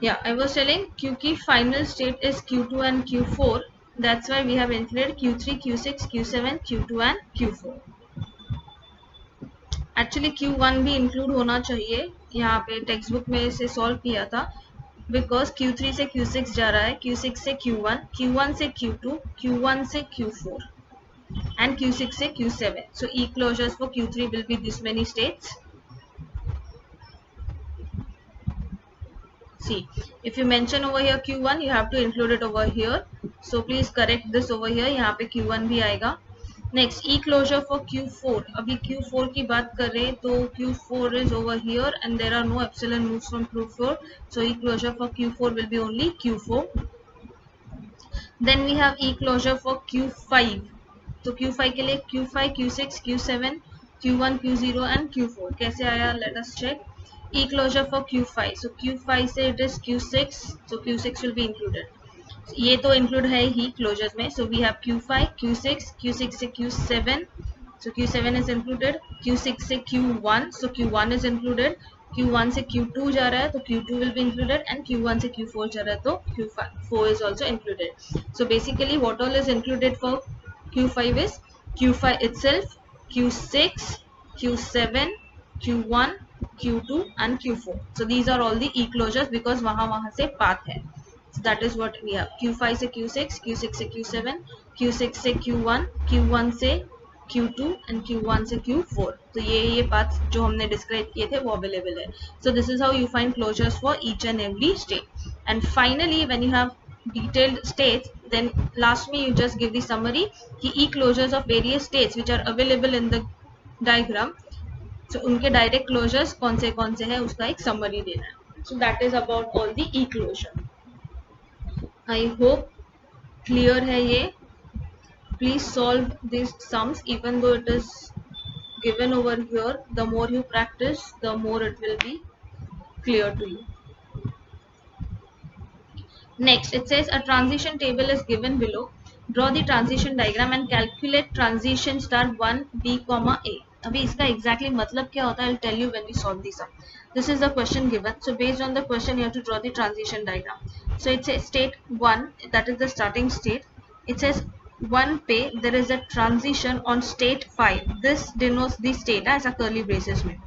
Yeah, I was telling क्योंकि final state is Q2 and Q4, that's why we have included Q3, Q6, Q7, Q2 and Q4. Actually Q1 भी include होना चाहिए, यहाँ पे text book में इसे solve किया था, बिकॉज Q3 से Q6 जा रहा है, Q6 से Q1, Q1 से Q2, Q1 से Q4 and Q6 से Q7. So E closures for Q3 will be this many states. See, if you mention over here Q1, you have to include it over here. So please correct this over here. यहाँ पे Q1 भी आएगा. Next, E closure for Q4. अभी Q4 की बात करें तो Q4 is over here and there are no epsilon moves from Q4. So E closure for Q4 will be only Q4. Then we have E closure for Q5. तो Q5 के लिए Q5, Q6, Q7, Q1, Q0 and Q4. कैसे आया? Let us check. E closure for Q5. So Q5 से it is Q6. So Q6 will be included. ये तो include है ही closures में. So we have Q5, Q6, Q6 से Q7. So Q7 is included. Q6 से Q1. So Q1 is included. Q1 से Q2 जा रहा है तो Q2 will be included and Q1 से Q4 जा रहा है तो Q4 is also included. So basically what all is included for Q5 is Q5 itself, Q6, Q7, Q1, Q2 and Q4. So these are all the E closures because वहाँ से path है. So that is what we have. Q5 से Q6, Q6 से Q7, Q6 से Q1, Q1 से Q2 and Q1 से Q4. तो ये पाथ्स जो हमने डिस्क्राइब किए थे वो अवेलेबल है. So this is how you find closures for each and every state. And finally, when you have detailed states, then last me you just give the summary कि E closures of various states which are available in the diagram. So उनके direct closures कौन से हैं उसका एक summary देना है. So that is about all the E closure. I hope clear है ये. Please solve these sums even though it is given over here. The more you practice, the more it will be clear to you. Next, it says a transition table is given below. Draw the transition diagram and calculate transition star 1 B comma A. अभी इसका exactly मतलब क्या होता है? I'll tell you when we solve the sum. This is the question given. So based on the question, you have to draw the transition diagram. So it says state 1, that is the starting state. It says 1 पे there is a transition on state 5. This denotes the state ऐसा curly braces में.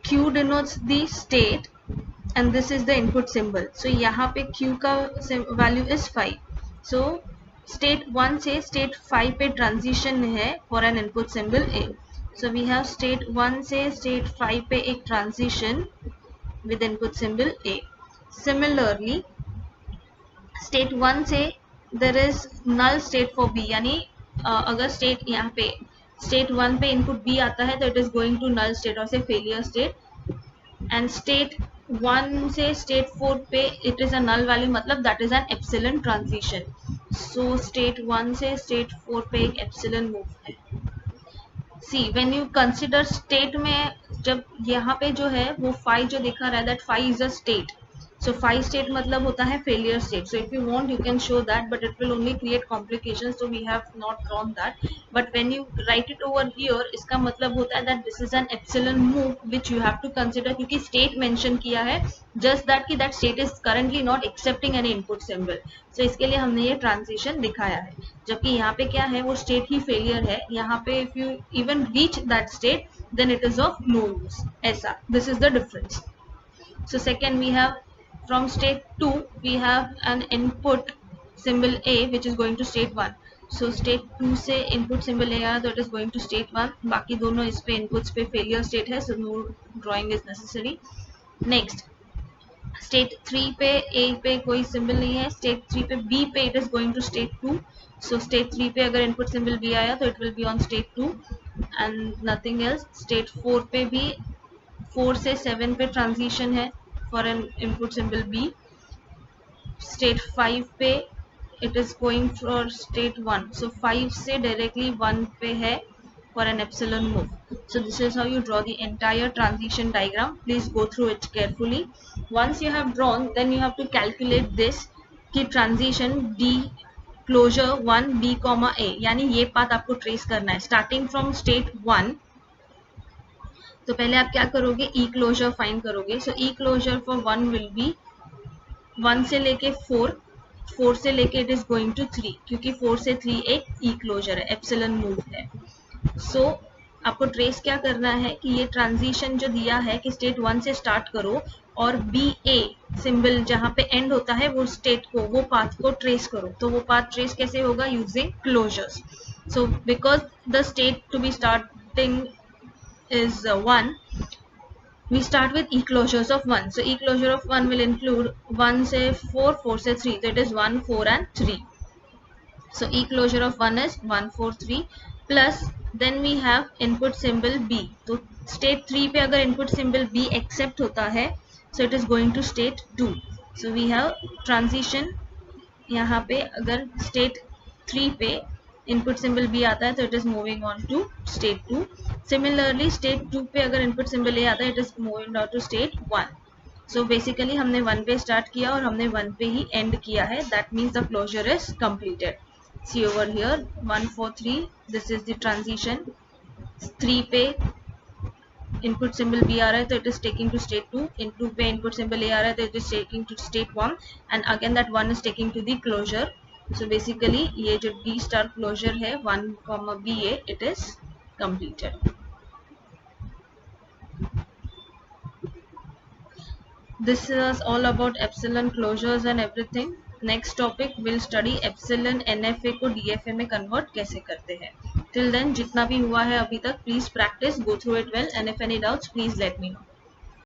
Q denotes the state and this is the input symbol. So यहाँ पे Q का value is 5. So state 1 से state 5 पे transition है for an input symbol A. So we have state 1 से state 5 पे एक transition with input symbol A. Similarly, state 1 से there is null state for B, यानी अगर state यहाँ पे state 1 पे input B आता है तो it is going to null state और से failure state. And state 1 से state 4 पे it is a null value, मतलब that is an epsilon transition. So state 1 से state 4 पे एक epsilon move है. See, when you consider state में जब यहाँ पे जो है वो 5 जो दिखा रहा है that 5 is a state. So 5 state मतलब होता है failure state. So if you want you can show that, but it will only create complications, so we have not drawn that. But when you write it over here, इसका मतलब होता है that this is an epsilon move which you have to consider क्योंकि state mention किया है, just that कि that state is currently not accepting any input symbol. So इसके लिए हमने ये transition दिखाया है. जबकि यहाँ पे क्या है वो state ही failure है. यहाँ पे if you even reach that state, then it is of no use. ऐसा. This is the difference. So second we have from state 2 we have an input symbol A which is going to state 1. So state 2 से input symbol A आया तो it is going to state 1. बाकी दोनों इस पे inputs पे failure state है, so no drawing is necessary. Next, state 3 पे A पे कोई symbol नहीं है, state 3 पे B पे it is going to state 2. So state 3 पे अगर input symbol B आया तो it will be on state 2 and nothing else. State 4 पे भी 4 से 7 पे transition है for an input symbol B. State 5 पे it is going for state 1. So 5 से directly 1 पे है for an epsilon move. So this is how you draw the entire transition diagram. Please go through it carefully. Once you have drawn, then you have to calculate this कि transition D closure 1 B comma A, यानी ये path आपको trace करना है starting from state 1. तो पहले आप क्या करोगे, ई क्लोजर फाइंड करोगे. सो ई क्लोजर फॉर 1 विल बी 1 से लेके 4, 4 से लेके इट इज गोइंग टू 3, क्योंकि 4 से 3 एक ई क्लोजर है, एप्सिलॉन मूव है. सो आपको ट्रेस क्या करना है कि ये ट्रांजिशन जो दिया है कि स्टेट 1 से स्टार्ट करो और बी ए सिंबल जहां पे एंड होता है वो स्टेट को, वो पाथ को ट्रेस करो. तो वो पाथ ट्रेस कैसे होगा, using closures. So because the state to be starting is 1, we start with e-closures of 1. So e-closure of 1 will include 1 से 4, 4 से 3. So it is 1, 4 and 3. So e-closure of 1 is 1, 4, 3 plus then we have input symbol B. तो state 3 पे अगर input symbol B accept होता है, so it is going to state 2. So we have transition. यहाँ पे अगर state 3 पे input symbol B आता है तो it is moving on to state 2. Similarly state 2 पे अगर input symbol A आता है, it is moving on to state 1. So basically हमने 1 पे start किया और हमने 1 पे ही end किया है. That means the closure is completed. See over here 1, 4, 3. This is the transition. 3 पे input symbol B आ रहा है तो it is taking to state 2. In 2 पे input symbol A आ रहा है तो it is taking to state 1. And again that 1 is taking to the closure. So basically ये जो D star closure है 1, BA, it is completed. This is all about epsilon closures and everything. Next topic we'll study epsilon NFA को DFA में convert कैसे करते हैं. Till then जितना भी हुआ है अभी तक, please practice, go through it well, and if any doubts please let me know.